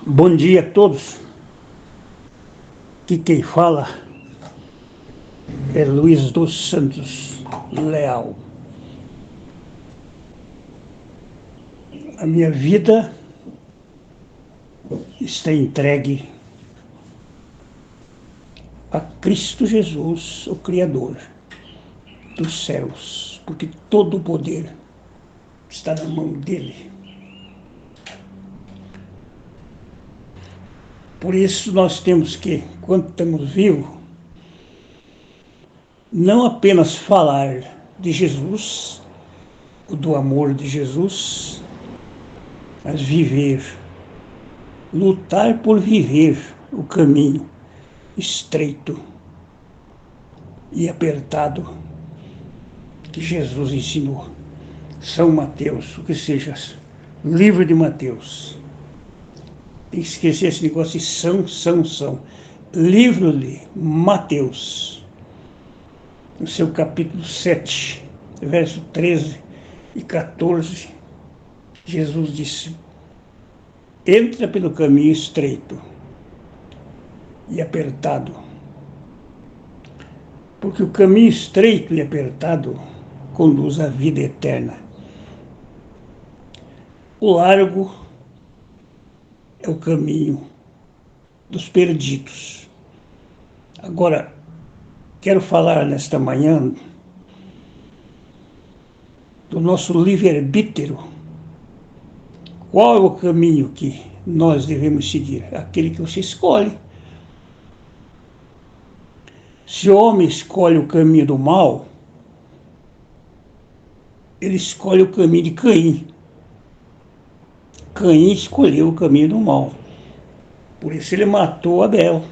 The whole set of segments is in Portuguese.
Bom dia a todos. Aqui quem fala é Luiz dos Santos Leal. A minha vida está entregue a Cristo Jesus, o Criador dos céus, porque todo o poder está na mão dele. Por isso nós temos que, quando estamos vivos, não apenas falar de Jesus, do amor de Jesus, mas viver, lutar por viver o caminho estreito e apertado que Jesus ensinou. São Mateus, o que seja, livro de Mateus. Tem que esquecer esse negócio de são. Livro de Mateus, no seu capítulo 7, verso 13 e 14, Jesus disse: entra pelo caminho estreito e apertado, porque o caminho estreito e apertado conduz à vida eterna. O largo é o caminho dos perdidos. Agora, quero falar nesta manhã do nosso livre-arbítrio. Qual é o caminho que nós devemos seguir? Aquele que você escolhe. Se o homem escolhe o caminho do mal, ele escolhe o caminho de Caim. Caim escolheu o caminho do mal. Por isso ele matou Abel.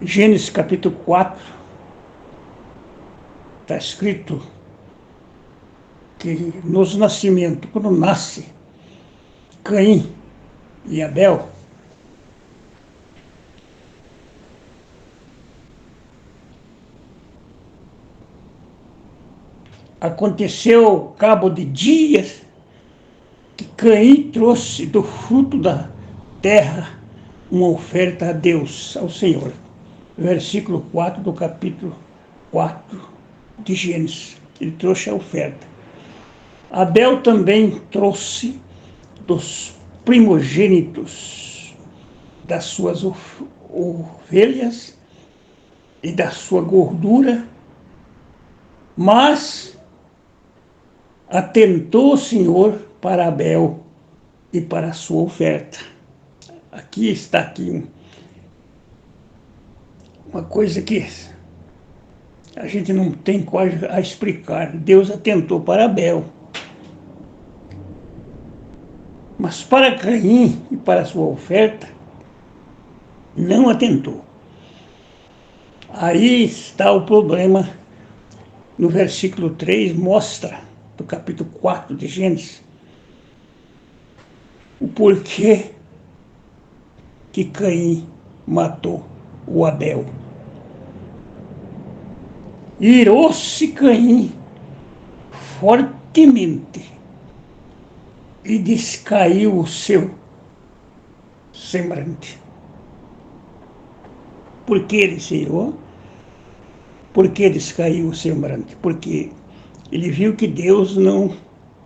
Gênesis capítulo 4, está escrito que nos nascimentos, quando nasce Caim e Abel, aconteceu ao cabo de dias que Caim trouxe do fruto da terra uma oferta a Deus, ao Senhor. Versículo 4 do capítulo 4 de Gênesis. Ele trouxe a oferta. Abel também trouxe dos primogênitos das suas ovelhas e da sua gordura, mas atentou o Senhor para Abel e para a sua oferta. Aqui está uma coisa que a gente não tem quase a explicar. Deus atentou para Abel, mas para Caim e para a sua oferta não atentou. Aí está o problema. No versículo 3 mostra, do capítulo 4 de Gênesis, o porquê que Caim matou o Abel. Irou-se Caim fortemente e descaiu o seu semblante. Por que ele se irou? Por que descaiu o semblante? Porque ele viu que Deus não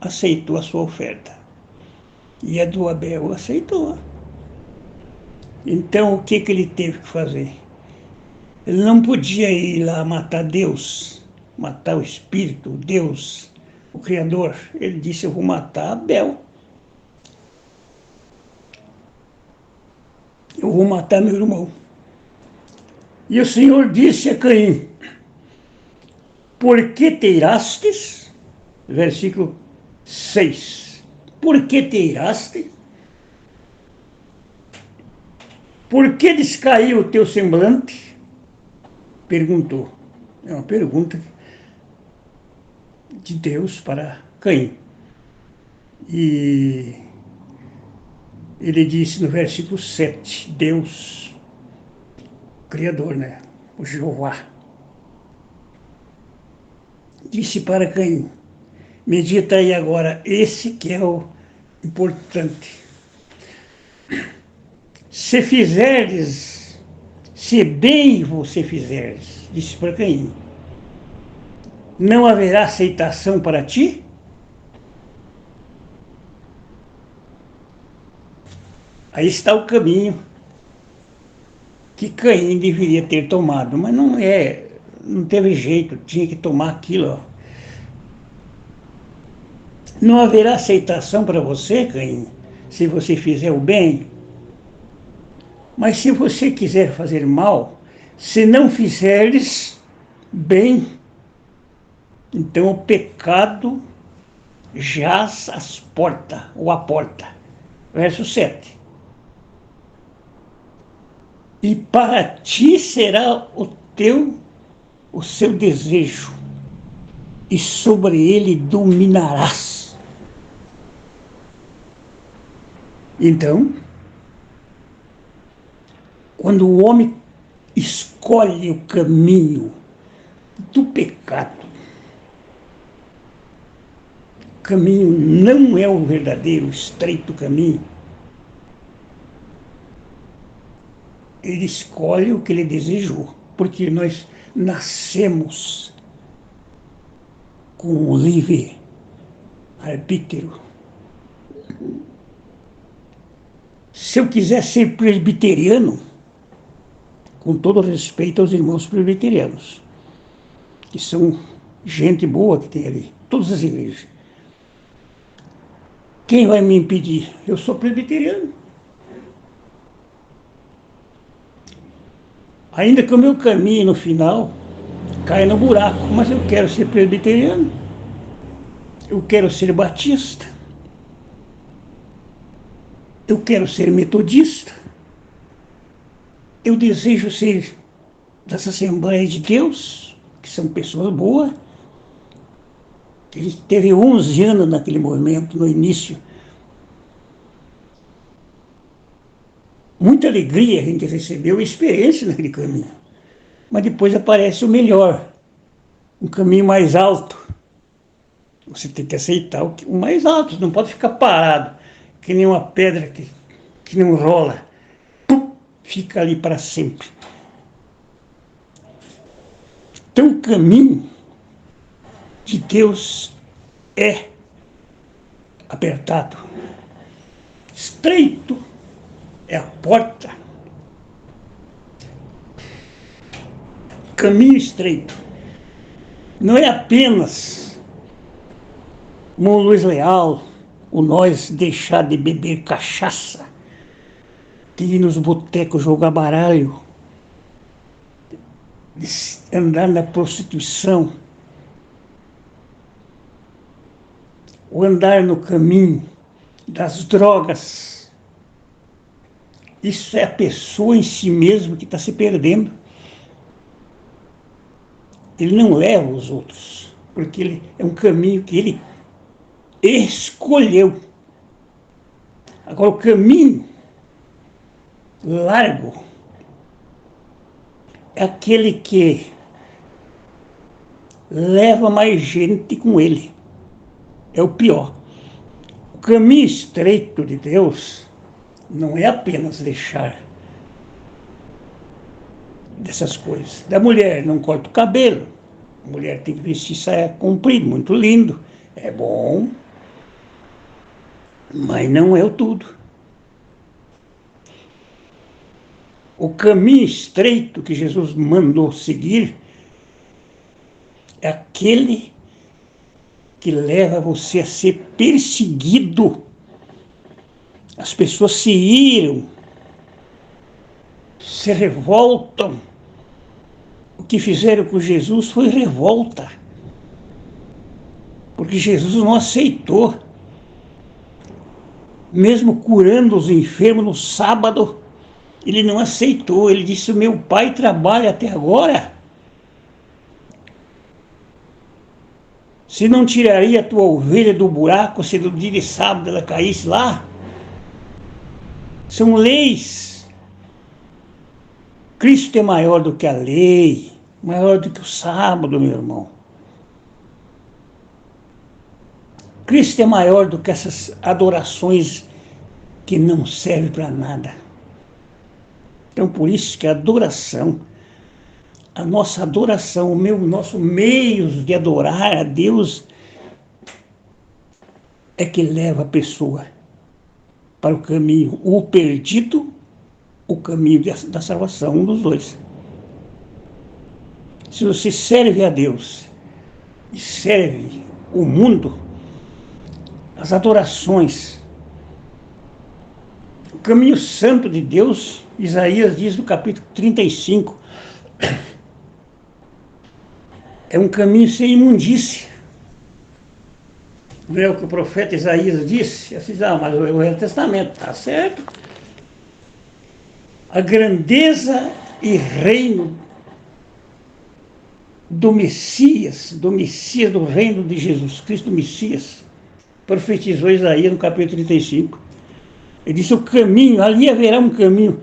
aceitou a sua oferta. E a do Abel aceitou. Então, o que ele teve que fazer? Ele não podia ir lá matar Deus, matar o Espírito, Deus, o Criador. Ele disse: eu vou matar Abel. Eu vou matar meu irmão. E o Senhor disse a Caim: por que te irastes? Versículo 6. Por que te iraste? Por que descaiu o teu semblante? Perguntou. É uma pergunta de Deus para Caim. E ele disse no versículo 7, Deus, Criador, né? O Jeová, disse para Caim: medita aí agora, esse que é o importante. Se fizeres, se bem você fizeres, disse para Caim, não haverá aceitação para ti? Aí está o caminho que Caim deveria ter tomado, mas não teve jeito, tinha que tomar aquilo. Ó. Não haverá aceitação para você, Caim, se você fizer o bem. Mas se você quiser fazer mal, se não fizeres bem, então o pecado jaz às portas, ou à porta. Verso 7. E para ti será o seu desejo, e sobre ele dominarás. Então, quando o homem escolhe o caminho do pecado, o caminho não é o verdadeiro, estreito caminho, ele escolhe o que ele desejou, porque nós nascemos com o livre-arbítrio. Se eu quiser ser presbiteriano, com todo respeito aos irmãos presbiterianos, que são gente boa que tem ali, todas as igrejas, quem vai me impedir? Eu sou presbiteriano. Ainda que o meu caminho no final caia no buraco, mas eu quero ser presbiteriano, eu quero ser batista, eu quero ser metodista, eu desejo ser das Assembleias de Deus, que são pessoas boas. Ele teve 11 anos naquele movimento, no início. Muita alegria a gente recebeu, experiência naquele caminho. Mas depois aparece o melhor, um caminho mais alto. Você tem que aceitar o mais alto, não pode ficar parado, que nem uma pedra que não rola. Pum, fica ali para sempre. Então o caminho de Deus é apertado. Estreito é a porta. Caminho estreito. Não é apenas o Luiz Leal, o nós deixar de beber cachaça, de ir nos botecos jogar baralho, de andar na prostituição, ou andar no caminho das drogas. Isso é a pessoa em si mesmo que está se perdendo. Ele não leva os outros, porque ele é um caminho que ele escolheu. Agora, o caminho largo é aquele que leva mais gente com ele. É o pior. O caminho estreito de Deus não é apenas deixar dessas coisas. Da mulher não corta o cabelo, a mulher tem que vestir saia comprida, muito lindo, é bom, mas não é o tudo. O caminho estreito que Jesus mandou seguir é aquele que leva você a ser perseguido. As pessoas se iram, se revoltam. O que fizeram com Jesus foi revolta, porque Jesus não aceitou. Mesmo curando os enfermos no sábado, ele não aceitou. Ele disse: meu pai trabalha até agora. Se não tiraria a tua ovelha do buraco se no dia de sábado ela caísse lá? São leis. Cristo é maior do que a lei, maior do que o sábado, meu irmão. Cristo é maior do que essas adorações que não servem para nada. Então, por isso que a adoração, a nossa adoração, nosso meio de adorar a Deus é que leva a pessoa para o caminho, o perdido, o caminho da salvação, um dos dois. Se você serve a Deus e serve o mundo, as adorações, o caminho santo de Deus, Isaías diz no capítulo 35, é um caminho sem imundície. Não é o que o profeta Isaías disse? Eu disse, mas o Velho Testamento está certo. A grandeza e reino do Messias do reino de Jesus Cristo, Messias, profetizou Isaías no capítulo 35. Ele disse, o caminho, ali haverá um caminho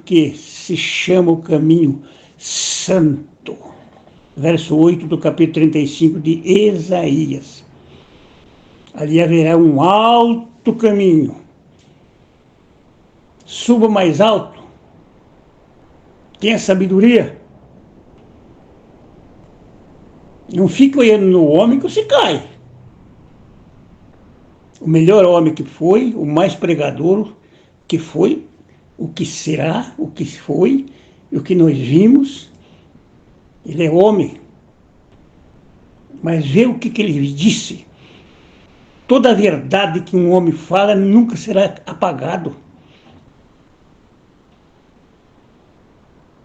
que se chama o caminho santo. Verso 8 do capítulo 35 de Isaías. Ali haverá um alto caminho. Suba mais alto. Tenha sabedoria. Não fique olhando no homem que você cai. O melhor homem que foi, o mais pregador que foi, o que será, o que foi, e o que nós vimos. Ele é homem. Mas vê o que ele disse. Toda a verdade que um homem fala nunca será apagado.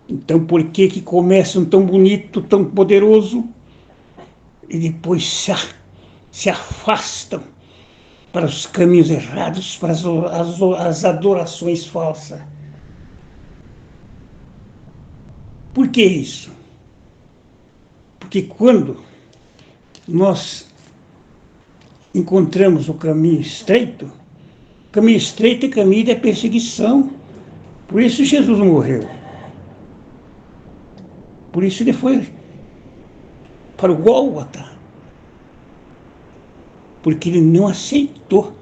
Então, por que começam tão bonito, tão poderoso, e depois se afastam para os caminhos errados, para as adorações falsas? Por que isso? Porque quando nós encontramos o caminho estreito é caminho da perseguição. Por isso Jesus morreu. Por isso ele foi para o Gólgota. Porque ele não aceitou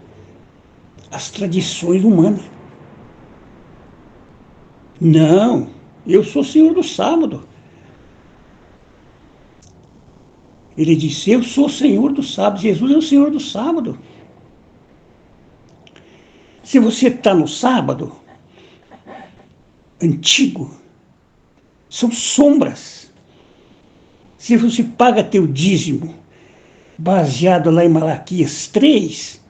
as tradições humanas. Não, eu sou Senhor do sábado. Ele disse, eu sou Senhor do sábado. Jesus é o Senhor do sábado. Se você está no sábado antigo, são sombras. Se você paga teu dízimo, baseado lá em Malaquias 3,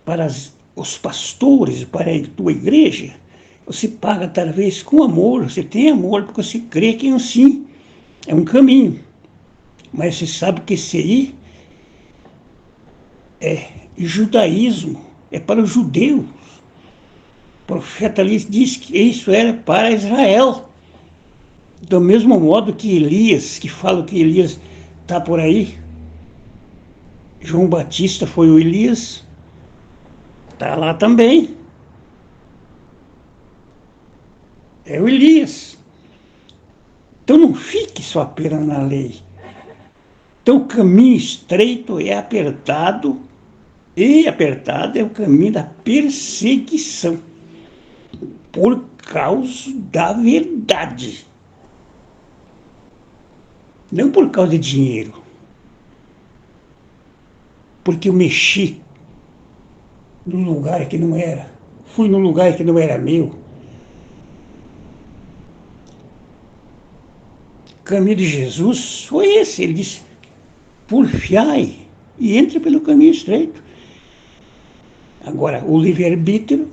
para os pastores, para a tua igreja, você paga talvez com amor, você tem amor, porque você crê que assim é um caminho. Mas você sabe que esse aí é judaísmo, é para os judeus. O profeta ali diz que isso era para Israel. Do mesmo modo que Elias, que fala que Elias está por aí, João Batista foi o Elias, está lá também. É o Elias. Então não fique só apenas na lei. Então o caminho estreito é apertado, e apertado é o caminho da perseguição, por causa da verdade. Não por causa de dinheiro. Porque eu mexi num lugar que não era. Fui num lugar que não era meu. O caminho de Jesus foi esse. Ele disse, porfiai e entre pelo caminho estreito. Agora, o livre-arbítrio,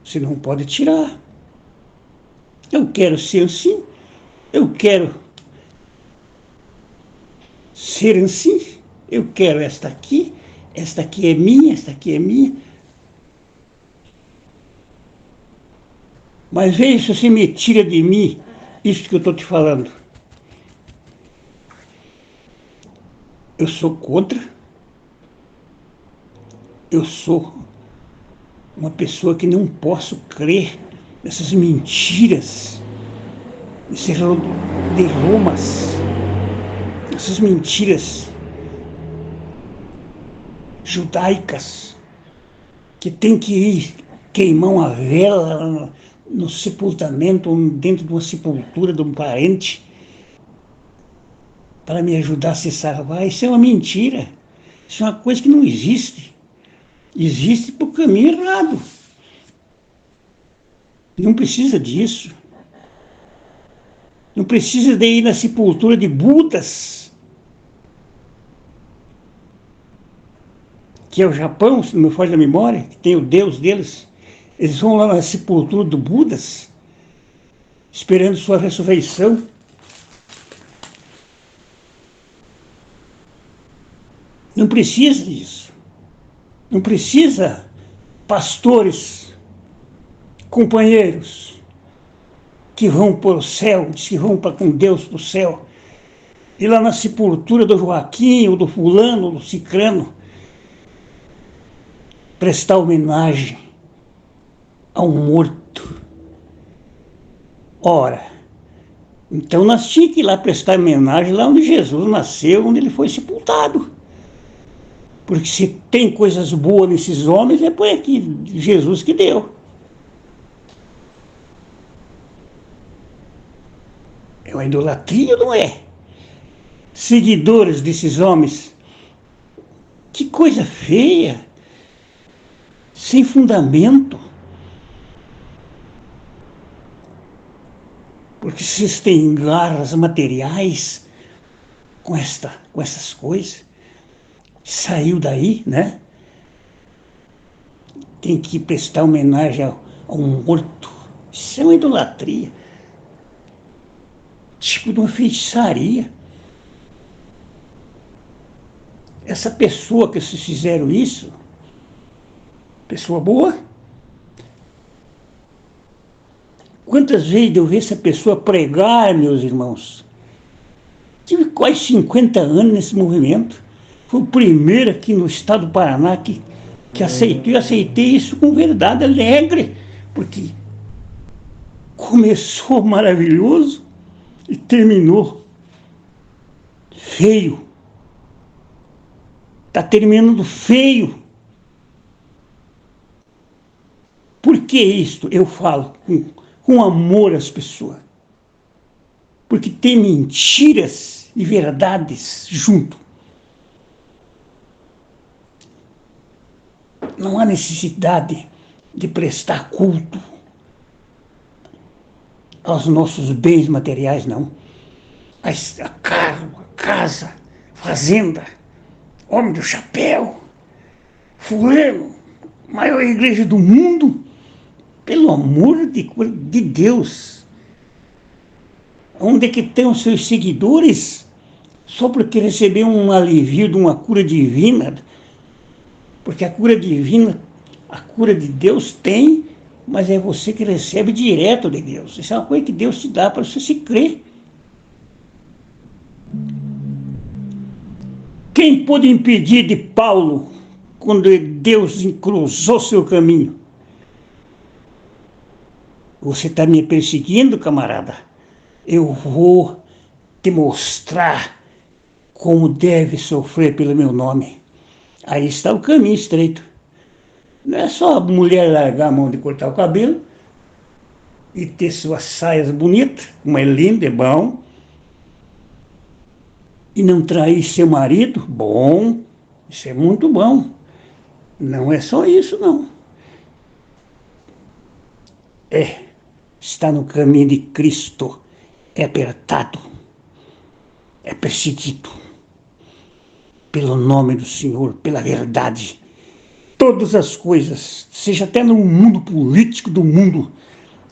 você não pode tirar. Eu quero ser assim, eu quero ser assim, eu quero esta aqui é minha, esta aqui é minha. Mas veja se você me tira de mim isso que eu estou te falando. Eu sou contra. Eu sou uma pessoa que não posso crer nessas mentiras, nesses de Romas. essas mentiras judaicas, que tem que ir queimar uma vela no sepultamento, ou dentro de uma sepultura de um parente, para me ajudar a se salvar. Isso é uma mentira. Isso é uma coisa que não existe. Existe por caminho errado. Não precisa disso. Não precisa de ir na sepultura de Budas, que é o Japão, se não me foge da memória, que tem o Deus deles. Eles vão lá na sepultura do Budas, esperando sua ressurreição. Não precisa disso. Não precisa pastores, companheiros, que vão para o céu, que vão com Deus para o céu, e lá na sepultura do Joaquim, ou do fulano, ou do cicrano, prestar homenagem a um morto. Ora, então nós tínhamos que ir lá prestar homenagem lá onde Jesus nasceu, onde ele foi sepultado. Porque se tem coisas boas nesses homens, é por aqui Jesus que deu. É uma idolatria ou não é? Seguidores desses homens. Que coisa feia. Sem fundamento. Porque vocês têm garras materiais com essas coisas. Saiu daí, né? Tem que prestar homenagem a um morto. Isso é uma idolatria. Tipo de uma feitiçaria. Essa pessoa que vocês fizeram isso, pessoa boa, quantas vezes eu vi essa pessoa pregar, meus irmãos? Tive quase 50 anos nesse movimento. Foi o primeiro aqui no estado do Paraná que aceitou. Eu aceitei isso com verdade alegre, porque começou maravilhoso e terminou feio. Está terminando feio. Por que isto? Eu falo com amor às pessoas. Porque tem mentiras e verdades junto. Não há necessidade de prestar culto aos nossos bens materiais, não. A carro, a casa, fazenda, homem do chapéu, fulano, maior igreja do mundo. Pelo amor de Deus. Onde é que estão os seus seguidores? Só porque recebeu um alívio de uma cura divina. Porque a cura divina, a cura de Deus tem, mas é você que recebe direto de Deus. Isso é uma coisa que Deus te dá para você se crer. Quem pôde impedir de Paulo quando Deus cruzou seu caminho? Você está me perseguindo, camarada? Eu vou te mostrar como deve sofrer pelo meu nome. Aí está o caminho estreito. Não é só a mulher largar a mão de cortar o cabelo e ter suas saias bonitas, como é lindo, é bom, e não trair seu marido, bom, isso é muito bom. Não é só isso, não. Está no caminho de Cristo, é apertado, é perseguido pelo nome do Senhor, pela verdade. Todas as coisas, seja até no mundo político do mundo,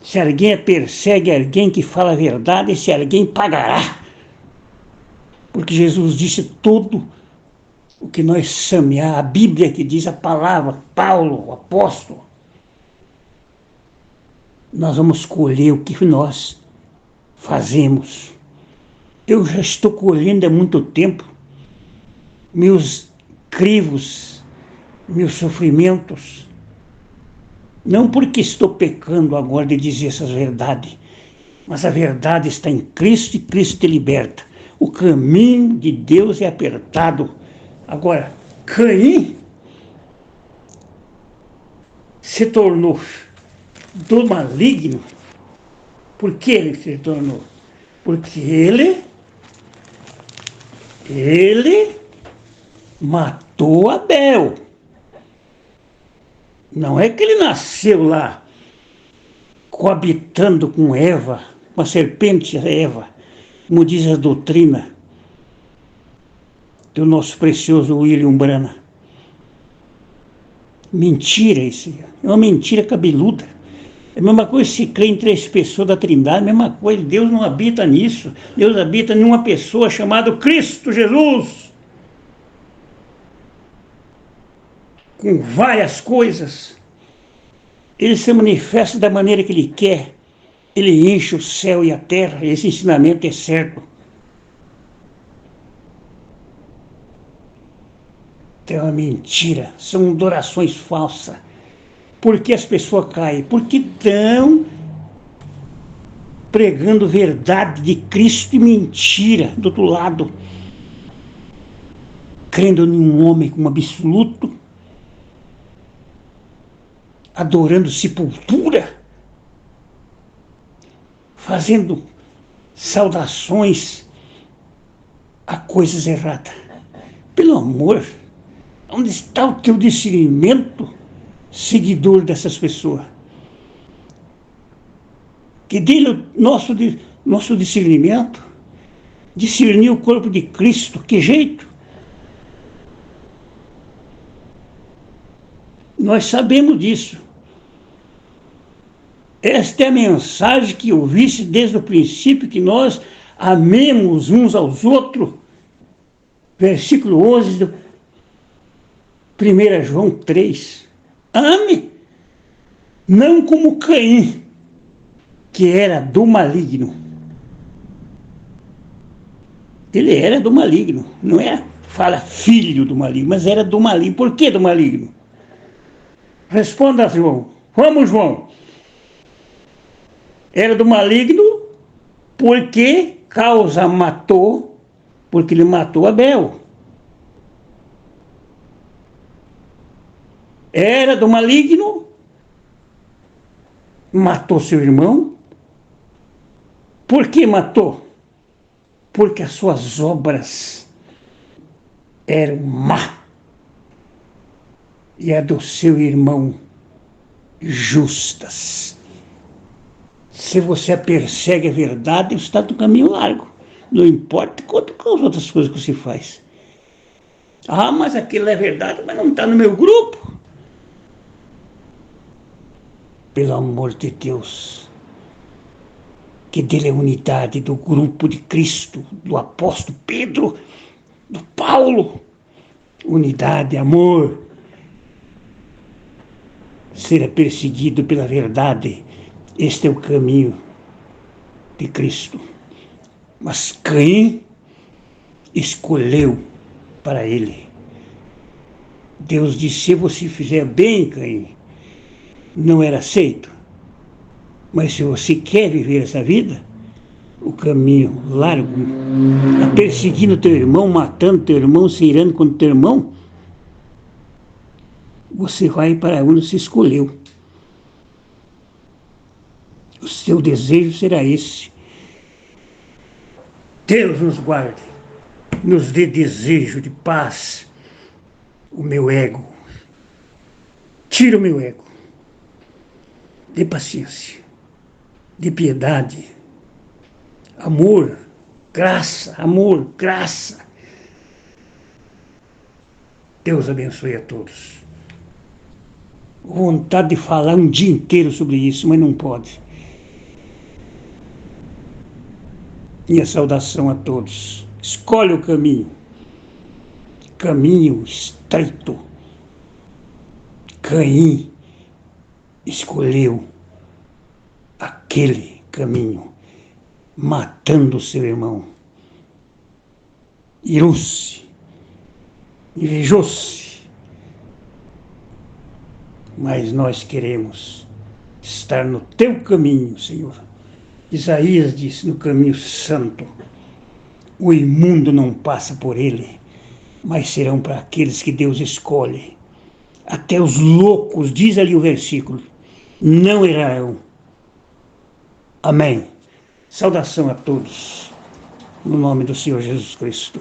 se alguém persegue alguém que fala a verdade, esse alguém pagará. Porque Jesus disse tudo o que nós semear, a Bíblia que diz a palavra, Paulo, o apóstolo. Nós vamos colher o que nós fazemos. Eu já estou colhendo há muito tempo meus crivos, meus sofrimentos. Não porque estou pecando agora de dizer essas verdades, mas a verdade está em Cristo e Cristo te liberta. O caminho de Deus é apertado. Agora, Caim se tornou do maligno. Por que ele se tornou? Porque ele matou Abel. Não é que ele nasceu lá coabitando com Eva, com a serpente Eva, como diz a doutrina do nosso precioso William Branham. Mentira isso, é uma mentira cabeluda. É a mesma coisa se crê em 3 pessoas da Trindade, a mesma coisa, Deus não habita nisso. Deus habita em uma pessoa chamada Cristo Jesus. Com várias coisas. Ele se manifesta da maneira que ele quer. Ele enche o céu e a terra. Esse ensinamento é certo. É uma mentira. São adorações falsas. Por que as pessoas caem? Porque estão pregando verdade de Cristo e mentira do outro lado. Crendo em um homem como absoluto. Adorando sepultura. Fazendo saudações a coisas erradas. Pelo amor, onde está o teu discernimento, seguidor dessas pessoas? Que dele o nosso discernimento, discernir o corpo de Cristo, que jeito? Nós sabemos disso. Esta é a mensagem que eu visse desde o princípio, que nós amemos uns aos outros. Versículo 11 do 1 João 3. Ame, não como Caim, que era do maligno. Ele era do maligno, não é? Fala filho do maligno, mas era do maligno. Por que do maligno? Responda, João. Vamos, João. Era do maligno porque causa matou, porque ele matou Abel. Era do maligno, matou seu irmão. Por que matou? Porque as suas obras eram má. E a do seu irmão justas. Se você persegue a verdade, você está no caminho largo. Não importa quanto com as outras coisas que você faz. Ah, mas aquilo é verdade, mas não está no meu grupo. Pelo amor de Deus, que dele é a unidade do grupo de Cristo, do apóstolo Pedro, do Paulo. Unidade, amor. Ser perseguido pela verdade. Este é o caminho de Cristo. Mas Caim escolheu para ele. Deus disse, se você fizer bem, Caim, não era aceito. Mas se você quer viver essa vida, o caminho largo, perseguindo teu irmão, matando teu irmão, se irando contra teu irmão, você vai para onde você escolheu. O seu desejo será esse. Deus nos guarde, nos dê desejo de paz. O meu ego. Tira o meu ego. Dê paciência. Dê piedade. Amor. Graça. Amor. Graça. Deus abençoe a todos. Vontade de falar um dia inteiro sobre isso, mas não pode. Minha saudação a todos. Escolhe o caminho. Caminho estreito. Caim escolheu aquele caminho, matando seu irmão. Irou-se, invejou-se. Mas nós queremos estar no teu caminho, Senhor. Isaías disse, no caminho santo. O imundo não passa por ele, mas serão para aqueles que Deus escolhe. Até os loucos, diz ali o versículo, não errarão. Amém. Saudação a todos, no nome do Senhor Jesus Cristo.